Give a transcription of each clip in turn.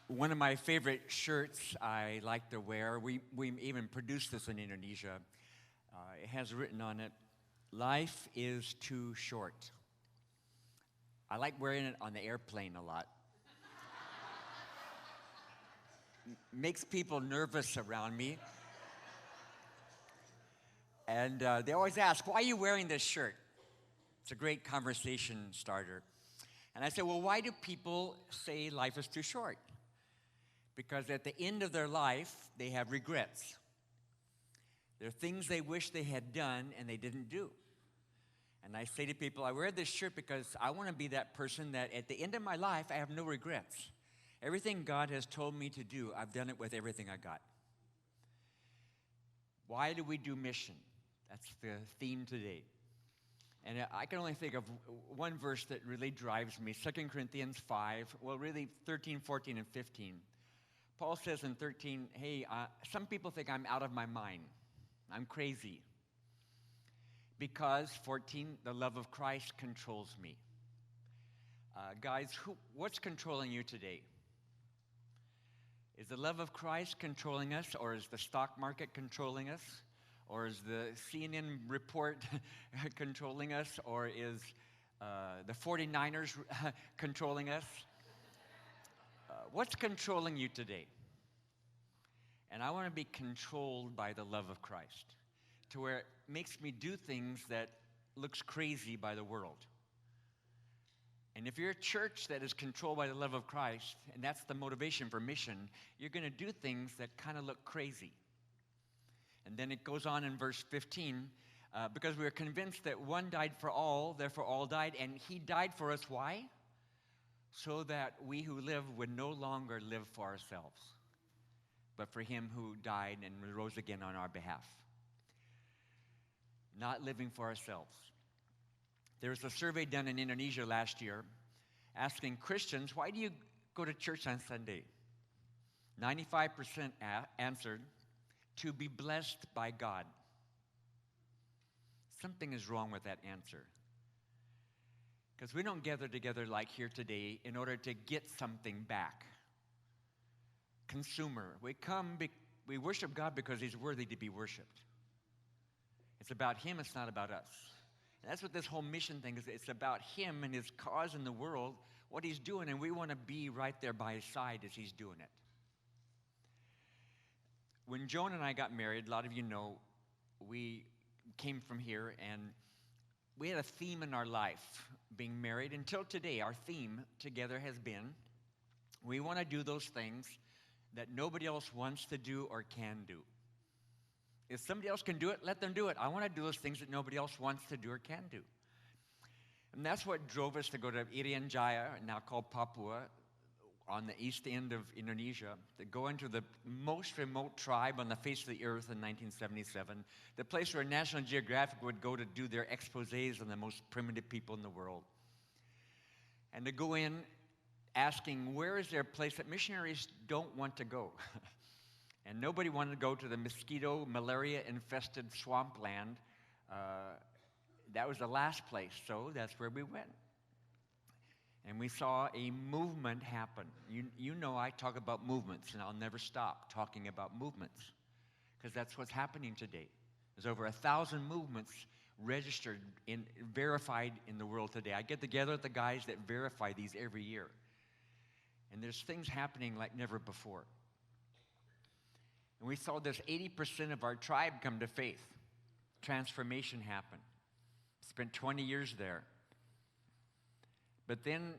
One of my favorite shirts I like to wear, we even produced this in Indonesia. It has written on it, "Life is too short." I like wearing it on the airplane a lot. Makes people nervous around me. And they always ask, "Why are you wearing this shirt?" It's a great conversation starter. And I say, well, why do people say life is too short? Because at the end of their life, they have regrets. There are things they wish they had done and they didn't do. And I say to people, I wear this shirt because I want to be that person that at the end of my life, I have no regrets. Everything God has told me to do, I've done it with everything I got. Why do we do mission? That's the theme today. And I can only think of one verse that really drives me, 2 Corinthians 5, well, really 13, 14, and 15. Paul says in 13, hey, some people think I'm out of my mind. I'm crazy. Because, 14, the love of Christ controls me. Guys, what's controlling you today? Is the love of Christ controlling us, or is the stock market controlling us? Or is the CNN report controlling us? Or is the 49ers controlling us? What's controlling you today? And I want to be controlled by the love of Christ, to where it makes me do things that looks crazy by the world. And if you're a church that is controlled by the love of Christ, and that's the motivation for mission, you're going to do things that kind of look crazy. And then it goes on in verse 15, because we are convinced that one died for all, therefore all died, and he died for us. Why? So that we who live would no longer live for ourselves, but for him who died and rose again on our behalf. Not living for ourselves. There was a survey done in Indonesia last year asking Christians, why do you go to church on Sunday? 95% answered, to be blessed by God. Something is wrong with that answer. Because we don't gather together like here today in order to get something back. Consumer. We worship God because he's worthy to be worshiped. It's about him, it's not about us. And that's what this whole mission thing is. It's about him and his cause in the world, what he's doing, and we want to be right there by his side as he's doing it. When Joan and I got married, a lot of you know, we came from here, and we had a theme in our life, being married. Until today, our theme together has been, we want to do those things that nobody else wants to do or can do. If somebody else can do it, let them do it. I want to do those things that nobody else wants to do or can do. And that's what drove us to go to Irian Jaya, now called Papua, on the east end of Indonesia, to go into the most remote tribe on the face of the earth in 1977, the place where National Geographic would go to do their exposés on the most primitive people in the world. And to go in asking, where is there a place that missionaries don't want to go? And nobody wanted to go to the mosquito, malaria-infested swampland. That was the last place, so that's where we went. And we saw a movement happen. You know I talk about movements, and I'll never stop talking about movements, because that's what's happening today. There's over 1,000 movements registered, verified in the world today. I get together with the guys that verify these every year. And there's things happening like never before. And we saw this 80% of our tribe come to faith. Transformation happened. Spent 20 years there. But then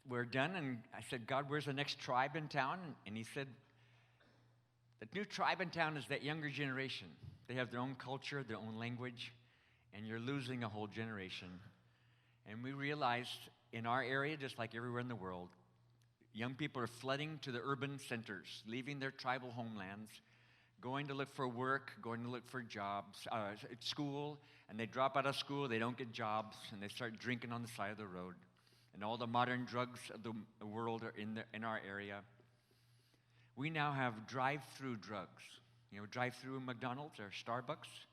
we're done, and I said, God, where's the next tribe in town? And he said, the new tribe in town is that younger generation. They have their own culture, their own language, and you're losing a whole generation. And we realized in our area, just like everywhere in the world, young people are flooding to the urban centers, leaving their tribal homelands, going to look for work, going to look for jobs, at school, and they drop out of school, they don't get jobs, and they start drinking on the side of the road. And all the modern drugs of the world are in our area. We now have drive-through drugs. You know, drive-through McDonald's or Starbucks.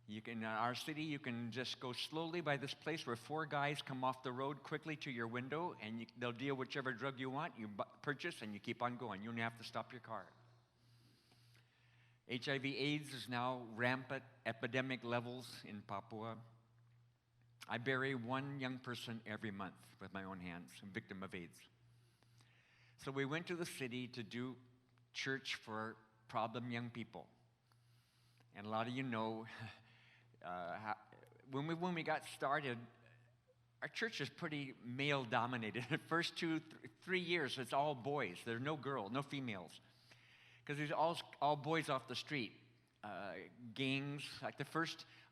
In our city, you can just go slowly by this place where four guys come off the road quickly to your window, and they'll deal whichever drug you want, you purchase, and you keep on going. You don't have to stop your car. HIV/AIDS is now rampant epidemic levels in Papua. I bury one young person every month with my own hands, a victim of AIDS. So we went to the city to do church for problem young people. And a lot of you know, when we got started, our church is pretty male-dominated. The first 3 years, it's all boys. There's no girls, no females. Because there's all boys off the street. Gangs, like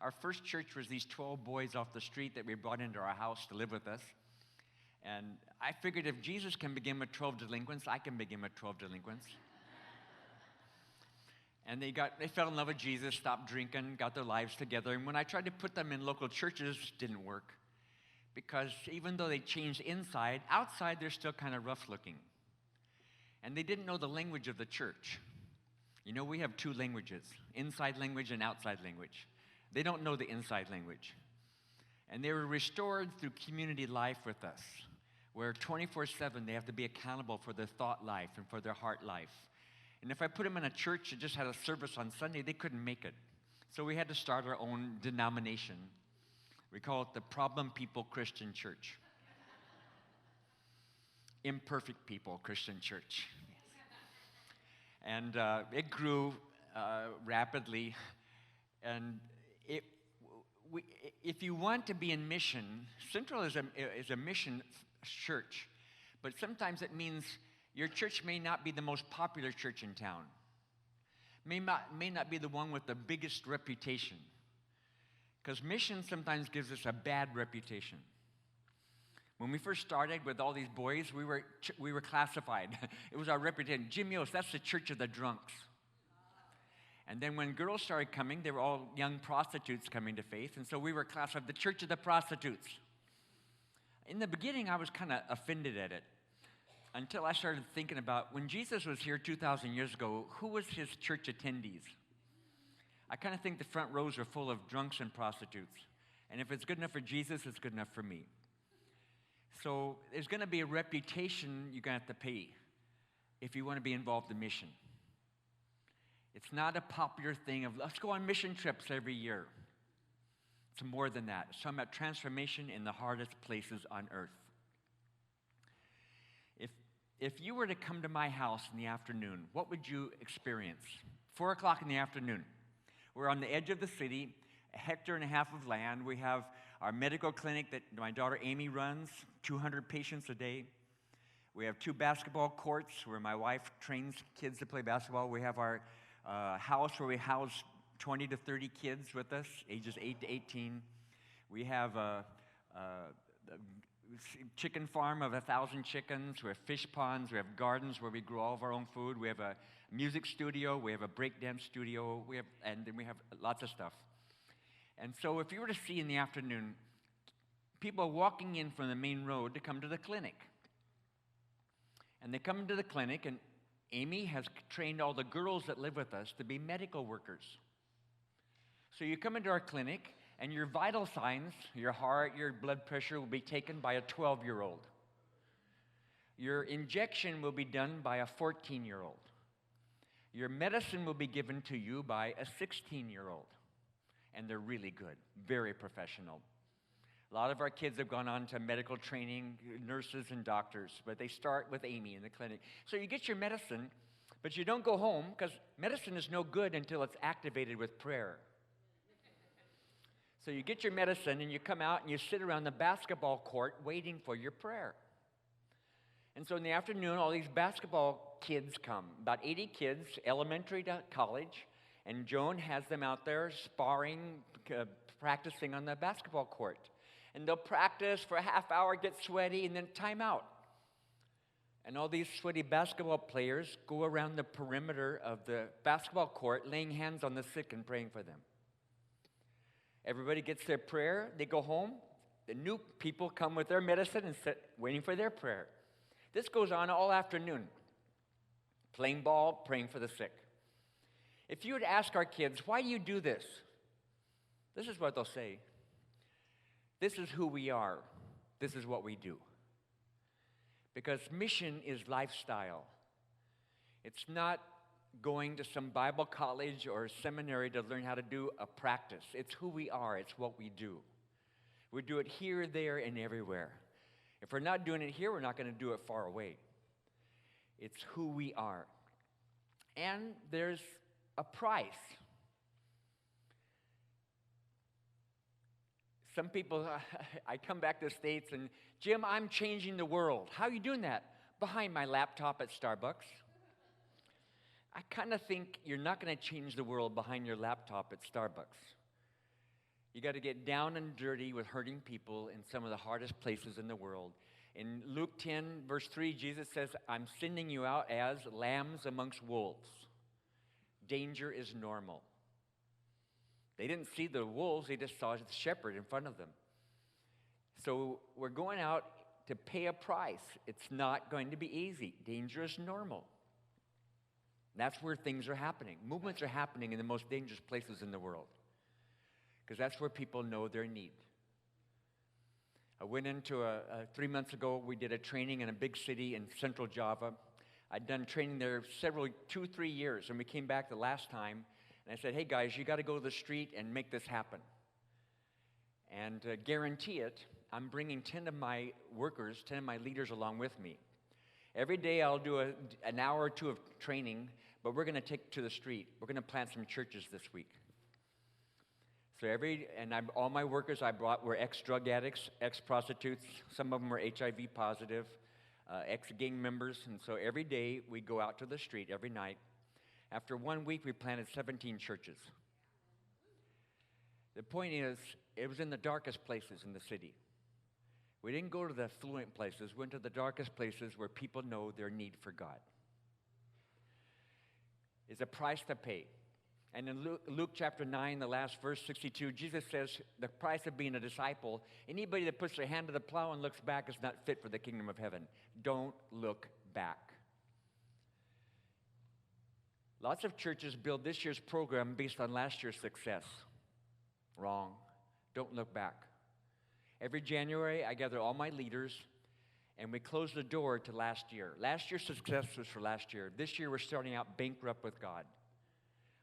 our first church was these 12 boys off the street that we brought into our house to live with us. And I figured if Jesus can begin with 12 delinquents, I can begin with 12 delinquents. And they fell in love with Jesus, stopped drinking, got their lives together. And when I tried to put them in local churches, it didn't work. Because even though they changed inside, outside they're still kind of rough looking. And they didn't know the language of the church. You know, we have two languages, inside language and outside language. They don't know the inside language. And they were restored through community life with us, where 24/7 they have to be accountable for their thought life and for their heart life. And if I put them in a church that just had a service on Sunday, they couldn't make it. So we had to start our own denomination. We call it the Problem People Christian Church. Imperfect People Christian Church. And it grew rapidly. And if you want to be in mission, Central is a mission church. But sometimes it means your church may not be the most popular church in town. May not be the one with the biggest reputation. Because mission sometimes gives us a bad reputation. When we first started with all these boys, we were classified. It was our reputation. Jim Yost, that's the church of the drunks. And then when girls started coming, they were all young prostitutes coming to faith. And so we were classified the church of the prostitutes. In the beginning, I was kind of offended at it. Until I started thinking about when Jesus was here 2,000 years ago, who was his church attendees? I kind of think the front rows are full of drunks and prostitutes. And if it's good enough for Jesus, it's good enough for me. So there's going to be a reputation you're going to have to pay if you want to be involved in mission. It's not a popular thing of, let's go on mission trips every year. It's more than that. It's talking about transformation in the hardest places on earth. If you were to come to my house in the afternoon, what would you experience? 4 o'clock in the afternoon. We're on the edge of the city, 1.5 hectares of land. We have our medical clinic that my daughter Amy runs, 200 patients a day. We have 2 basketball courts where my wife trains kids to play basketball. We have our house where we house 20 to 30 kids with us, ages 8 to 18. We have a chicken farm of 1,000 chickens. We have fish ponds. We have gardens where we grow all of our own food. We have a music studio. We have a breakdance studio. And then we have lots of stuff. And so if you were to see in the afternoon, people walking in from the main road to come to the clinic. And they come into the clinic, and Amy has trained all the girls that live with us to be medical workers. So you come into our clinic, and your vital signs, your heart, your blood pressure will be taken by a 12-year-old. Your injection will be done by a 14-year-old. Your medicine will be given to you by a 16-year-old. And they're really good, very professional. A lot of our kids have gone on to medical training, nurses and doctors, but they start with Amy in the clinic. So you get your medicine, but you don't go home because medicine is no good until it's activated with prayer. So you get your medicine and you come out and you sit around the basketball court waiting for your prayer. And so in the afternoon, all these basketball kids come, about 80 kids, elementary to college, and Joan has them out there sparring, practicing on the basketball court. And they'll practice for a half hour, get sweaty, and then time out. And all these sweaty basketball players go around the perimeter of the basketball court, laying hands on the sick and praying for them. Everybody gets their prayer. They go home. The new people come with their medicine and sit waiting for their prayer. This goes on all afternoon. Playing ball, praying for the sick. If you were to ask our kids, why do you do this? This is what they'll say. This is who we are. This is what we do. Because mission is lifestyle. It's not going to some Bible college or seminary to learn how to do a practice. It's who we are. It's what we do. We do it here, there, and everywhere. If we're not doing it here, we're not going to do it far away. It's who we are. And there's a price. Some people, I come back to the States and, Jim, I'm changing the world. How are you doing that? Behind my laptop at Starbucks. I kind of think you're not going to change the world behind your laptop at Starbucks. You got to get down and dirty with hurting people in some of the hardest places in the world. In Luke 10, verse 3, Jesus says, I'm sending you out as lambs amongst wolves. Danger is normal. They didn't see the wolves, they just saw the shepherd in front of them. So we're going out to pay a price. It's not going to be easy. Danger is normal. That's where things are happening. Movements are happening in the most dangerous places in the world. Because that's where people know their need. I went into 3 months ago, we did a training in a big city in central Java. I'd done training there 2-3 years, and we came back the last time, and I said, hey guys, you got to go to the street and make this happen. And guarantee it, I'm bringing 10 of my workers, 10 of my leaders along with me. Every day I'll do an hour or two of training, but we're going to take to the street. We're going to plant some churches this week. So all my workers I brought were ex-drug addicts, ex-prostitutes. Some of them were HIV positive, ex-gang members. And so every day we go out to the street every night. After 1 week, we planted 17 churches. The point is, it was in the darkest places in the city. We didn't go to the affluent places. We went to the darkest places where people know their need for God. It's a price to pay. And in Luke chapter 9, the last verse, 62, Jesus says, the price of being a disciple, anybody that puts their hand to the plow and looks back is not fit for the kingdom of heaven. Don't look back. Lots of churches build this year's program based on last year's success. Wrong. Don't look back. Every January, I gather all my leaders, and we close the door to last year. Last year's success was for last year. This year, we're starting out bankrupt with God.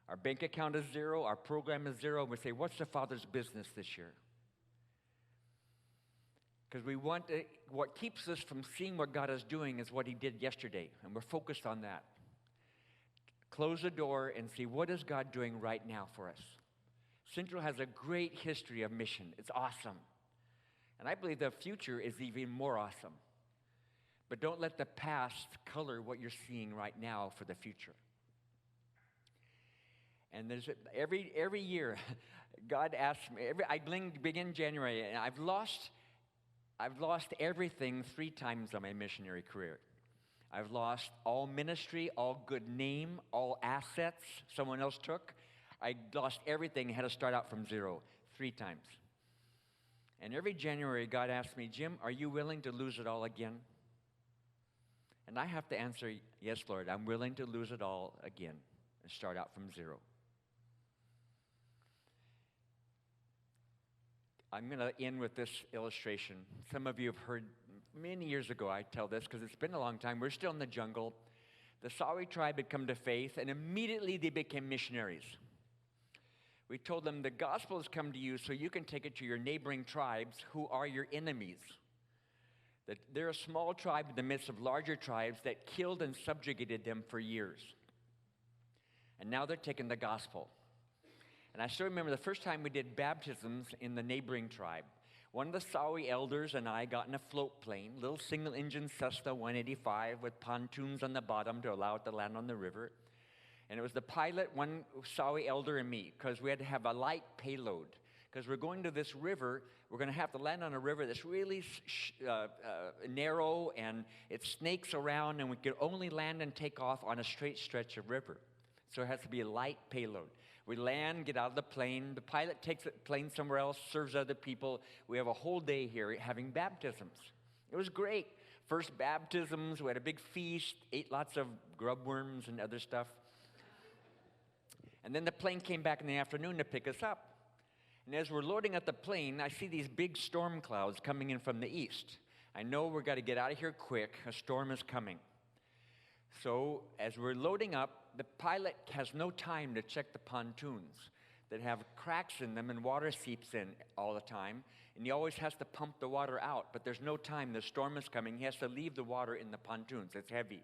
Our bank account is zero. Our program is zero. And we say, what's the Father's business this year? Because what keeps us from seeing what God is doing is what He did yesterday, and we're focused on that. Close the door and see, what is God doing right now for us? Central has a great history of mission. It's awesome. And I believe the future is even more awesome. But don't let the past color what you're seeing right now for the future. And there's every year, God asks me, I begin January, and I've lost everything 3 times on my missionary career. I've lost all ministry, all good name, all assets someone else took. I lost everything and had to start out from zero 3 times. And every January, God asks me, Jim, are you willing to lose it all again? And I have to answer, yes, Lord, I'm willing to lose it all again and start out from zero. I'm going to end with this illustration. Some of you have heard many years ago I tell this because it's been a long time. We're still in the jungle. The Sawi tribe had come to faith, and immediately they became missionaries. We told them the gospel has come to you so you can take it to your neighboring tribes who are your enemies. That they're a small tribe in the midst of larger tribes that killed and subjugated them for years. And now they're taking the gospel. And I still remember the first time we did baptisms in the neighboring tribe. One of the Sawi elders and I got in a float plane, little single-engine Cessna 185 with pontoons on the bottom to allow it to land on the river. And it was the pilot, one Sawi elder, and me, because we had to have a light payload. Because we're going to this river, we're going to have to land on a river that's really narrow, and it snakes around, and we could only land and take off on a straight stretch of river. So it has to be a light payload. We land, get out of the plane. The pilot takes the plane somewhere else, serves other people. We have a whole day here having baptisms. It was great. First baptisms, we had a big feast, ate lots of grub worms and other stuff. And then the plane came back in the afternoon to pick us up. And as we're loading up the plane, I see these big storm clouds coming in from the east. I know we've got to get out of here quick. A storm is coming. So as we're loading up, the pilot has no time to check the pontoons that have cracks in them and water seeps in all the time. And he always has to pump the water out, but there's no time. The storm is coming. He has to leave the water in the pontoons. It's heavy.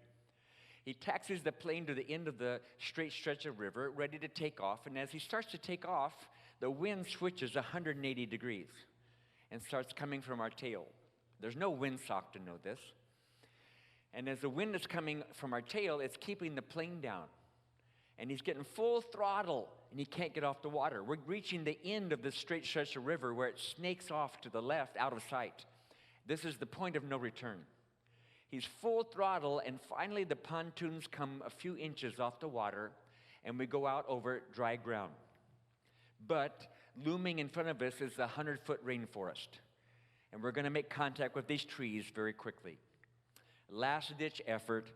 He taxis the plane to the end of the straight stretch of river, ready to take off. And as he starts to take off, the wind switches 180 degrees and starts coming from our tail. There's no windsock to know this. And as the wind is coming from our tail, it's keeping the plane down. And he's getting full throttle, and he can't get off the water. We're reaching the end of this straight stretch of river where it snakes off to the left, out of sight. This is the point of no return. He's full throttle, and finally the pontoons come a few inches off the water, and we go out over dry ground. But looming in front of us is a 100-foot rainforest, and we're going to make contact with these trees very quickly. Last-ditch effort.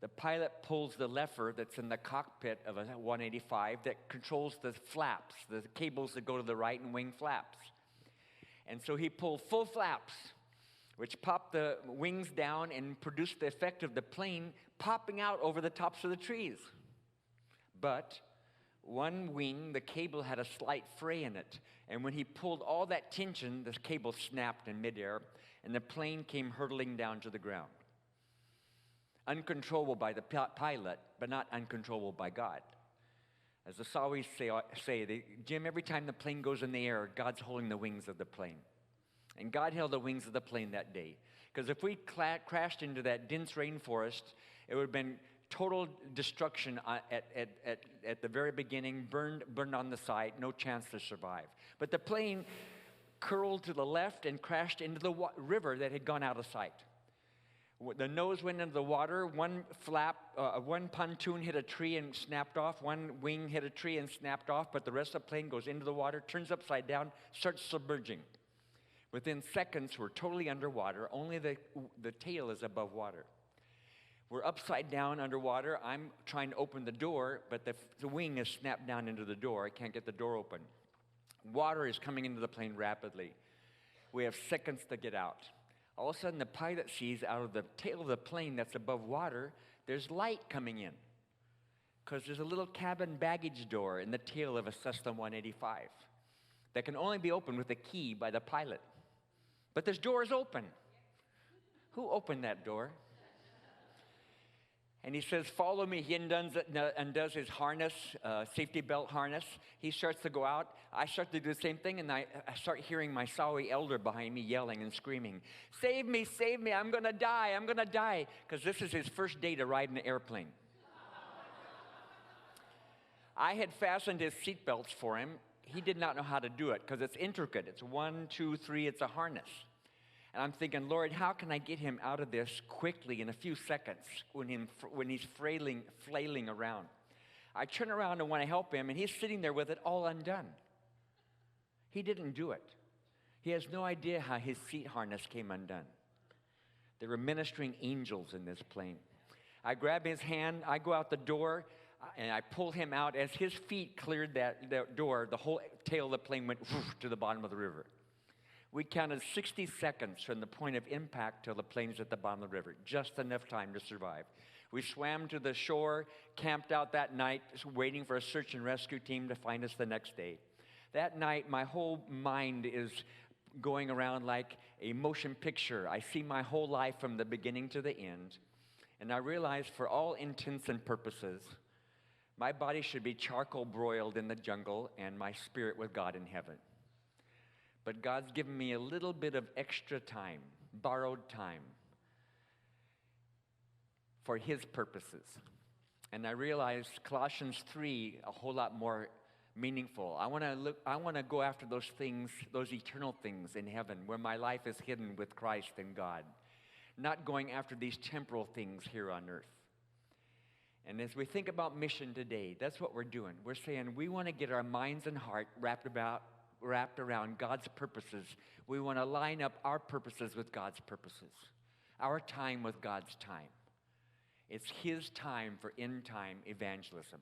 The pilot pulls the lever that's in the cockpit of a 185 that controls the flaps, the cables that go to the right and wing flaps. And so he pulled full flaps, which popped the wings down and produced the effect of the plane popping out over the tops of the trees. But one wing, the cable had a slight fray in it. And when he pulled all that tension, the cable snapped in midair, and the plane came hurtling down to the ground. Uncontrollable by the pilot, but not uncontrollable by God. As the Sawis say, Jim, every time the plane goes in the air, God's holding the wings of the plane. And God held the wings of the plane that day. Because if we crashed into that dense rainforest, it would have been total destruction at the very beginning, burned on the side, no chance to survive. But the plane curled to the left and crashed into the river that had gone out of sight. The nose went into the water, one pontoon hit a tree and snapped off, one wing hit a tree and snapped off, but the rest of the plane goes into the water, turns upside down, starts submerging. Within seconds, we're totally underwater. Only the tail is above water. We're upside down underwater. I'm trying to open the door, but the wing is snapped down into the door. I can't get the door open. Water is coming into the plane rapidly. We have seconds to get out. All of a sudden, the pilot sees out of the tail of the plane that's above water, there's light coming in. Because there's a little cabin baggage door in the tail of a Cessna 185 that can only be opened with a key by the pilot. But this door is open. Who opened that door? And he says, follow me. He undoes his harness, safety belt harness. He starts to go out. I start to do the same thing, and I start hearing my Sawi elder behind me yelling and screaming, save me, I'm going to die. Because this is his first day to ride an airplane. I had fastened his seat belts for him. He did not know how to do it because it's intricate. It's 1, 2, 3, it's a harness. And I'm thinking, Lord, how can I get him out of this quickly in a few seconds when he's flailing around? I turn around and want to help him, and he's sitting there with it all undone. He didn't do it. He has no idea how his seat harness came undone. There were ministering angels in this plane. I grab his hand, I go out the door, and I pull him out. As his feet cleared that door, the whole tail of the plane went to the bottom of the river. We counted 60 seconds from the point of impact till the plane's at the bottom of the river, just enough time to survive. We swam to the shore, camped out that night, waiting for a search and rescue team to find us the next day. That night, my whole mind is going around like a motion picture. I see my whole life from the beginning to the end, and I realize for all intents and purposes, my body should be charcoal broiled in the jungle and my spirit with God in heaven. But God's given me a little bit of extra time, borrowed time, for His purposes. And I realized Colossians 3 a whole lot more meaningful. I want to go after those things, those eternal things in heaven, where my life is hidden with Christ and God, not going after these temporal things here on earth. And as we think about mission today, that's what we're doing. We're saying we want to get our minds and heart wrapped around God's purposes. We want to line up our purposes with God's purposes, our time with God's time. It's His time for end-time evangelism.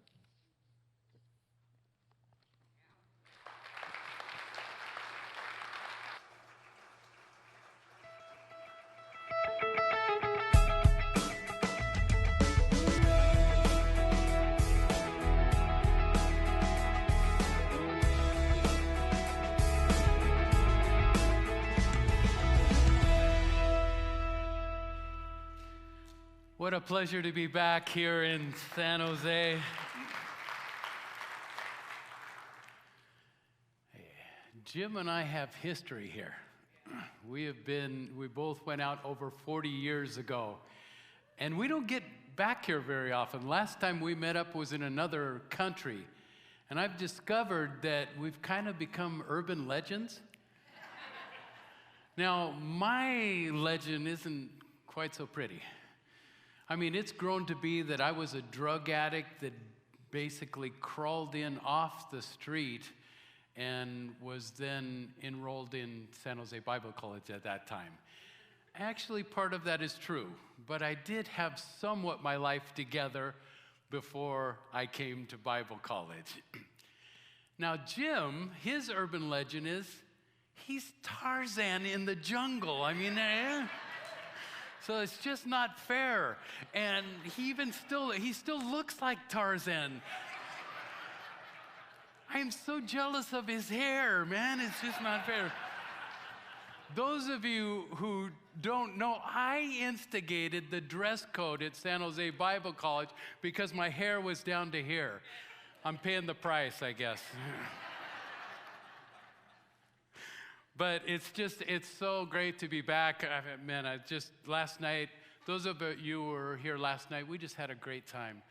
What a pleasure to be back here in San Jose. Jim and I have history here. We both went out over 40 years ago. And we don't get back here very often. Last time we met up was in another country. And I've discovered that we've kind of become urban legends. Now, my legend isn't quite so pretty. I mean, it's grown to be that I was a drug addict that basically crawled in off the street and was then enrolled in San Jose Bible College at that time. Actually, part of that is true, but I did have somewhat my life together before I came to Bible college. Now, Jim, his urban legend is he's Tarzan in the jungle. I mean, so it's just not fair. And he still looks like Tarzan. I am so jealous of his hair, man. It's just not fair. Those of you who don't know, I instigated the dress code at San Jose Bible College because my hair was down to here. I'm paying the price, I guess. But it's so great to be back. Last night, those of you who were here last night, we just had a great time.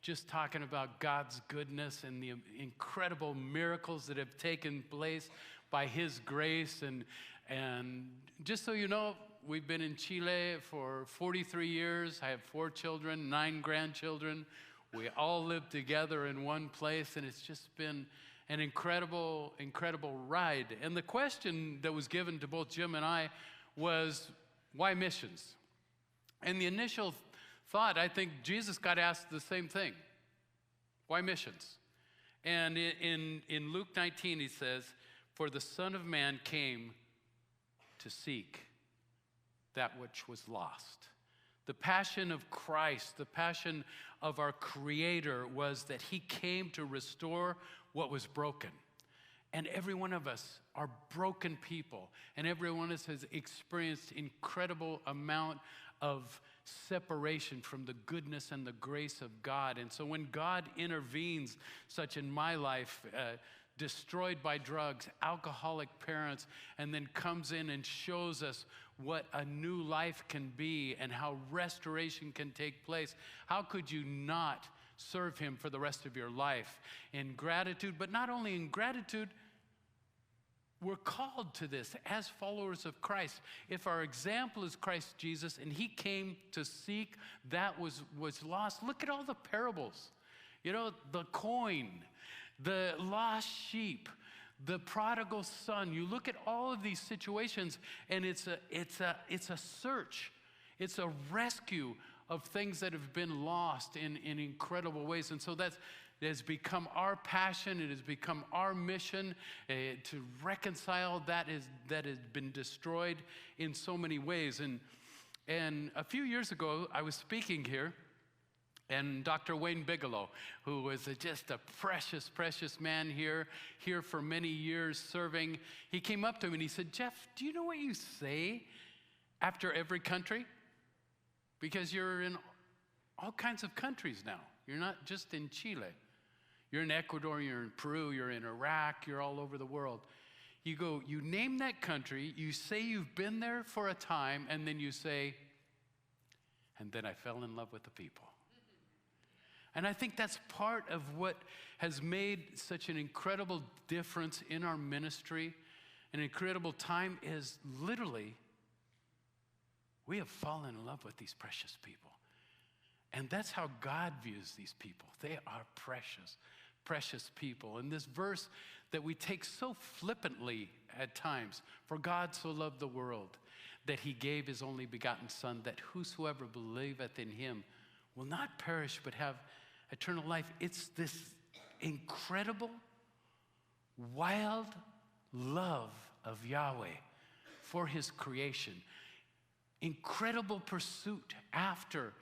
Just talking about God's goodness and the incredible miracles that have taken place by His grace. And just so you know, we've been in Chile for 43 years. I have 4 children, 9 grandchildren. We all live together in one place, and it's just been an incredible, incredible ride. And the question that was given to both Jim and I was, why missions? And the initial thought, I think Jesus got asked the same thing. Why missions? And in Luke 19, he says, for the Son of Man came to seek that which was lost. The passion of Christ, the passion of our Creator was that He came to restore what was broken. And every one of us are broken people. And every one of us has experienced incredible amount of separation from the goodness and the grace of God. And so when God intervenes, such in my life, destroyed by drugs, alcoholic parents, and then comes in and shows us what a new life can be and how restoration can take place, how could you not serve Him for the rest of your life in gratitude? But not only in gratitude, we're called to this as followers of Christ. If our example is Christ Jesus and He came to seek that was lost, look at all the parables. You know, the coin, the lost sheep, the prodigal son. You look at all of these situations, and it's a search. It's a rescue of things that have been lost in incredible ways. And so that has become our passion. It has become our mission to reconcile that has been destroyed in so many ways. And a few years ago, I was speaking here, and Dr. Wayne Bigelow, who was just a precious, precious man here for many years serving, he came up to me and he said, Jeff, do you know what you say after every country? Because you're in all kinds of countries now. You're not just in Chile. You're in Ecuador, you're in Peru, you're in Iraq, you're all over the world. You go, you name that country, you say you've been there for a time, and then you say, and then I fell in love with the people. And I think that's part of what has made such an incredible difference in our ministry. An incredible time is literally, we have fallen in love with these precious people. And that's how God views these people. They are precious, precious people. And this verse that we take so flippantly at times, for God so loved the world that He gave His only begotten Son, that whosoever believeth in Him will not perish but have eternal life. It's this incredible, wild love of Yahweh for His creation. Incredible pursuit after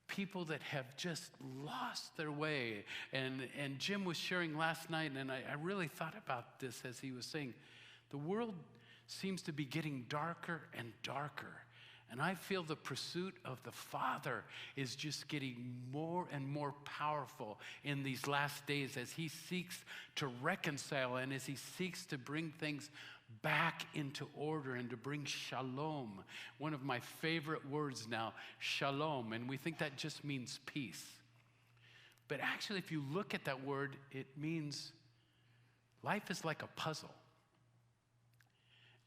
people that have just lost their way. And Jim was sharing last night, and I really thought about this as he was saying, the world seems to be getting darker and darker. And I feel the pursuit of the Father is just getting more and more powerful in these last days as he seeks to reconcile and as he seeks to bring things back into order and to bring shalom. One of my favorite words now, shalom, and we think that just means peace. But actually, if you look at that word, it means life is like a puzzle.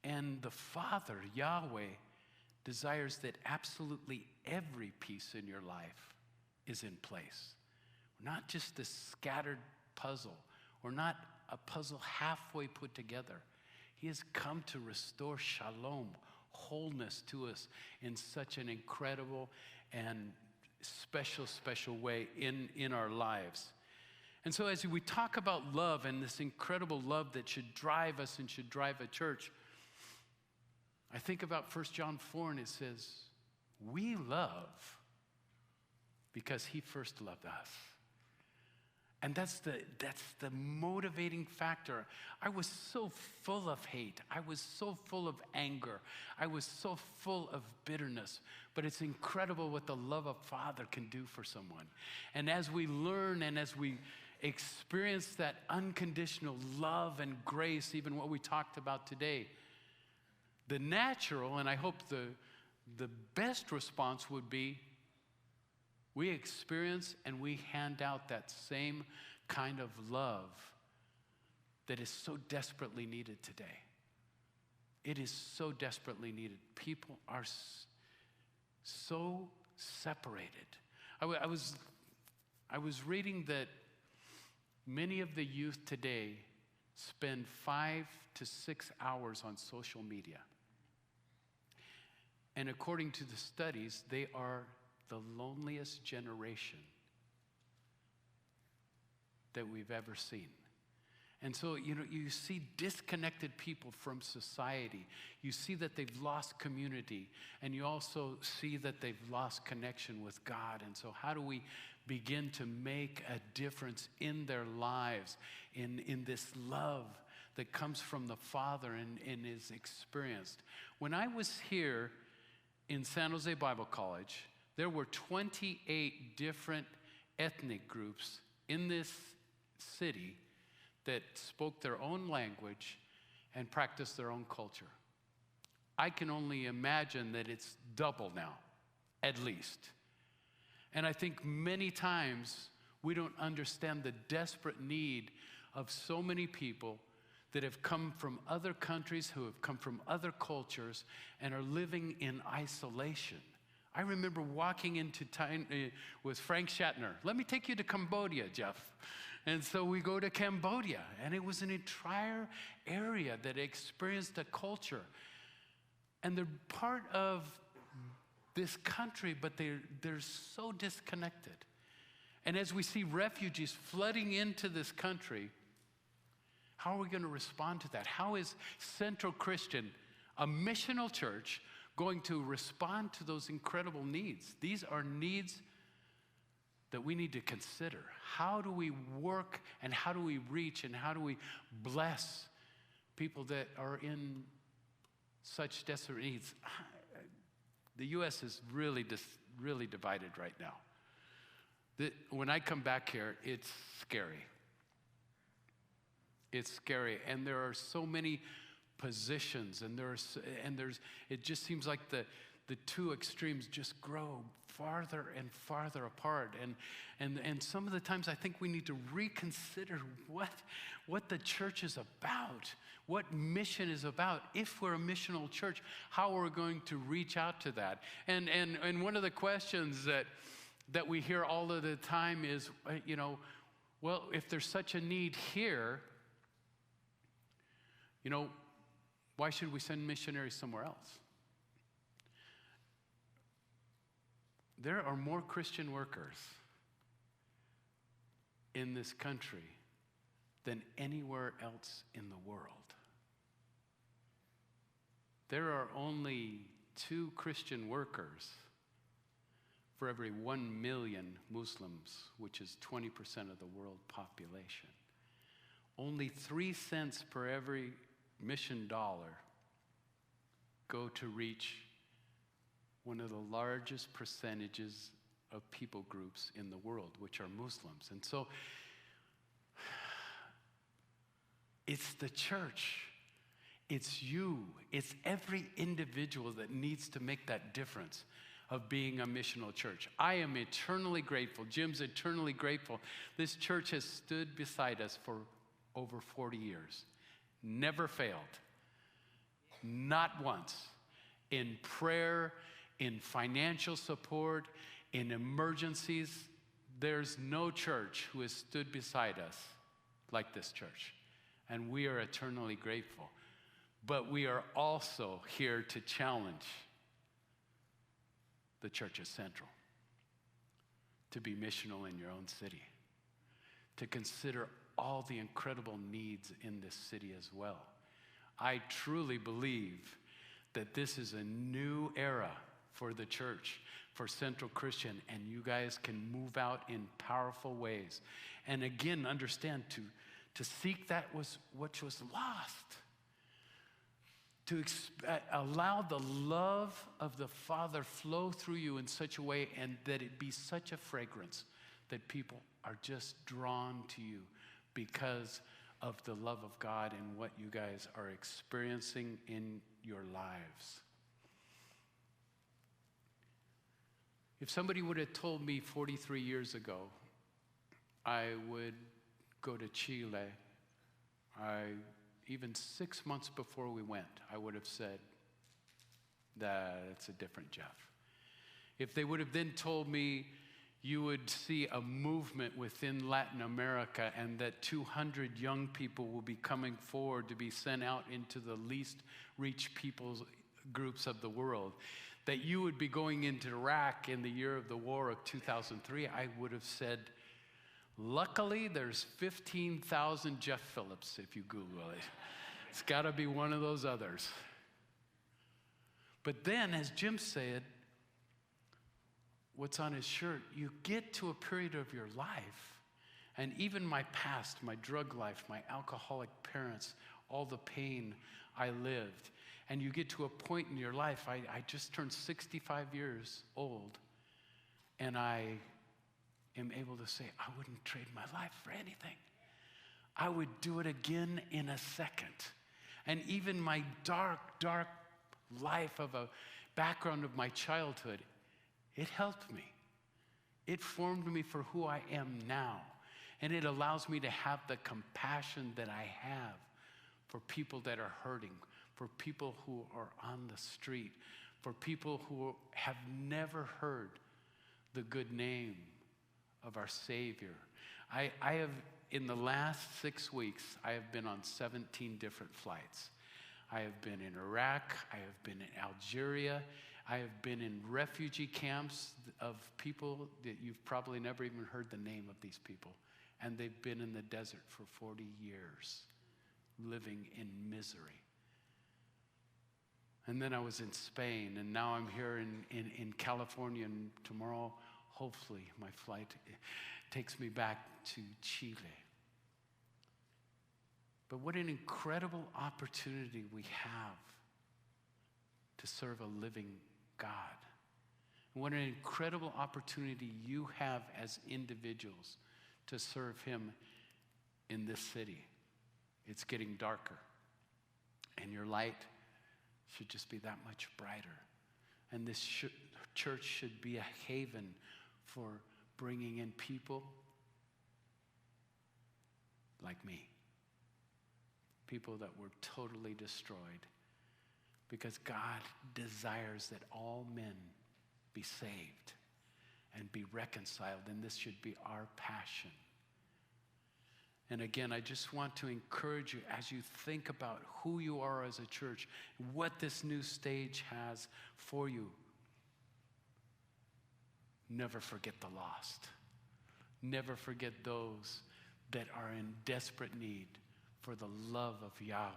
And the Father, Yahweh, desires that absolutely every piece in your life is in place. Not just a scattered puzzle, or not a puzzle halfway put together. He has come to restore shalom, wholeness to us in such an incredible and special, special way in our lives. And so as we talk about love and this incredible love that should drive us and should drive a church, I think about 1 John 4, and it says, we love because he first loved us. And that's the motivating factor. I was so full of hate. I was so full of anger. I was so full of bitterness. But it's incredible what the love of Father can do for someone. And as we learn and as we experience that unconditional love and grace, even what we talked about today, the natural, and I hope the best response would be, we experience and we hand out that same kind of love that is so desperately needed today. It is so desperately needed. People are so separated. I was reading that many of the youth today spend 5 to 6 hours on social media. And according to the studies, they are the loneliest generation that we've ever seen. And so, you see disconnected people from society. You see that they've lost community. And you also see that they've lost connection with God. And so how do we begin to make a difference in their lives, in this love that comes from the Father and is experienced? When I was here in San Jose Bible College, there were 28 different ethnic groups in this city that spoke their own language and practiced their own culture. I can only imagine that it's double now, at least. And I think many times we don't understand the desperate need of so many people that have come from other countries, who have come from other cultures, and are living in isolation. I remember walking into time with Frank Shatner. Let me take you to Cambodia, Jeff. And so we go to Cambodia, and it was an entire area that experienced a culture. And they're part of this country, but they're so disconnected. And as we see refugees flooding into this country, how are we going to respond to that? How is Central Christian, a missional church, going to respond to those incredible needs? These are needs that we need to consider. How do we work and how do we reach and how do we bless people that are in such desperate needs? The U.S. is really divided right now. When I come back here, it's scary. It's scary, and there are so many positions, and it just seems like the two extremes just grow farther and farther apart. And some of the times I think we need to reconsider what the church is about, what mission is about. If we're a missional church, how are we going to reach out to that? And one of the questions that we hear all of the time is, well, if there's such a need here, why should we send missionaries somewhere else? There are more Christian workers in this country than anywhere else in the world. There are only 2 Christian workers for every 1 million Muslims, which is 20% of the world population. Only 3 cents per every mission dollar go to reach one of the largest percentages of people groups in the world, which are Muslims. And so it's the church. It's you. It's every individual that needs to make that difference of being a missional church. I am eternally grateful. Jim's eternally grateful. This church has stood beside us for over 40 years. Never failed. Not once. In prayer, in financial support, in emergencies, there's no church who has stood beside us like this church. And we are eternally grateful. But we are also here to challenge the church of Central to be missional in your own city, to consider all the incredible needs in this city as well. I truly believe that this is a new era for the church, for Central Christian, and you guys can move out in powerful ways. And again, understand to seek that which was lost. To allow the love of the Father flow through you in such a way, and that it be such a fragrance that people are just drawn to you because of the love of God and what you guys are experiencing in your lives. If somebody would have told me 43 years ago I would go to Chile, even 6 months before we went, I would have said that it's a different Jeff. If they would have then told me you would see a movement within Latin America and that 200 young people will be coming forward to be sent out into the least reached peoples groups of the world, that you would be going into Iraq in the year of the war of 2003, I would have said, luckily, there's 15,000 Jeff Phillips if you Google it. It's got to be one of those others. But then, as Jim said, what's on his shirt, you get to a period of your life, and even my past, my drug life, my alcoholic parents, all the pain I lived, and you get to a point in your life, I just turned 65 years old, and I am able to say, I wouldn't trade my life for anything. I would do it again in a second. And even my dark, dark life of a background of my childhood, it helped me. It formed me for who I am now. And it allows me to have the compassion that I have for people that are hurting, for people who are on the street, for people who have never heard the good name of our Savior. I have, in the last 6 weeks, I have been on 17 different flights. I have been in Iraq, I have been in Algeria, I have been in refugee camps of people that you've probably never even heard the name of these people. And they've been in the desert for 40 years, living in misery. And then I was in Spain, and now I'm here in California, and tomorrow, hopefully, my flight takes me back to Chile. But what an incredible opportunity we have to serve a living God. What an incredible opportunity you have as individuals to serve Him in this city. It's getting darker, and your light should just be that much brighter. And this church should be a haven for bringing in people like me. People that were totally destroyed. Because God desires that all men be saved and be reconciled. And this should be our passion. And again, I just want to encourage you as you think about who you are as a church, what this new stage has for you. Never forget the lost. Never forget those that are in desperate need for the love of Yahweh.